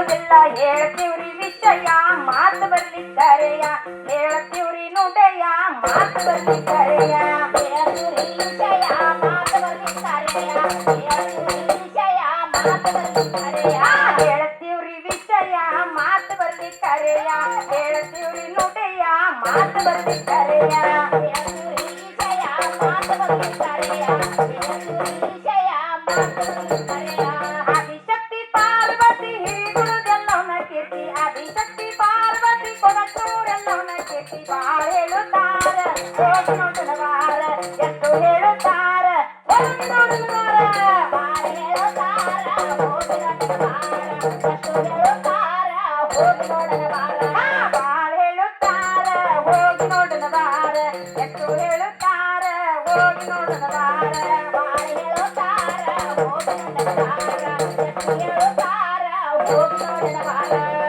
ಹೇಳುವುದಿಲ್ಲ ಹೇಳ್ತೀವ್ರಿ ವಿಷಯ ಮಾತು ಬರ್ಲಿಕ್ಕರೆಯ ಹೇಳ್ತೀವ್ರಿ ನುಡೆಯ ಮಾತು ಬರ್ಲಿಕ್ಕರೆಯ ಹೇಳ್ತೀವ್ರಿ ವಿಷಯ ಮಾತು ಬರ್ಲಿಕ್ಕರೆಯ ಹೇಳ್ತೀವ್ರಿ ವಿಷಯ ಮಾತು ಬರ್ಲಿಕ್ಕರೆಯ ಹೇಳ್ತೀವ್ರಿ ವಿಷಯ ಮಾತು ಬರ್ಲಿಕ್ಕರೆಯ ಹೇಳ್ತೀವ್ರಿ ನುಡೆಯ ಮಾತು ಬರ್ಲಿಕ್ಕರೆಯ ಹೇಳ್ತೀವ್ರಿ ವಿಷಯ ಮಾತು ಬರ್ಲಿಕ್ಕರೆಯ ಹೇಳ್ತೀವ್ರಿ ವಿಷಯ ಮಾತು ಬರ್ಲಿಕ್ಕರೆಯ ಆದಿಶಕ್ತಿ ಪಾರ್ವತಿ ಹಿರಿಗುಣದೆಲ್ಲವನ್ನ ಕೀರ್ತಿ ಆದಿಶಕ್ತಿ ಪಾರ್ವತಿ ಕೊನಟೂರೆಲ್ಲವನ್ನ ಕೀರ್ತಿ ಬಾಳ ಹೇಳುತ್ತಾರ ಹೋಗಿ ನೋಡನವಾರ ಎಷ್ಟು ಹೇಳುತ್ತಾರ ಹೋಗಿ ನೋಡನವಾರ ಬಾಳ ಹೇಳುತ್ತಾರ ಹೋಗಿ ನೋಡನವಾರ ಎಷ್ಟು ಹೇಳುತ್ತಾರ ಹೋಗಿ ನೋಡನವಾರ ಬಾಳ ಹೇಳುತ್ತಾರ ಹೋಗಿ ನೋಡನವಾರ ಎಷ್ಟು ಹೇಳುತ್ತಾರ ಹೋಗಿ ನೋಡನವಾರ ಬಾಳ ಹೇಳುತ್ತಾರ ಹೋಗಿ ನೋಡನವಾರ ಎಷ್ಟು ಹೇಳುತ್ತಾರ ಹೋಗಿ ನೋಡನವಾರ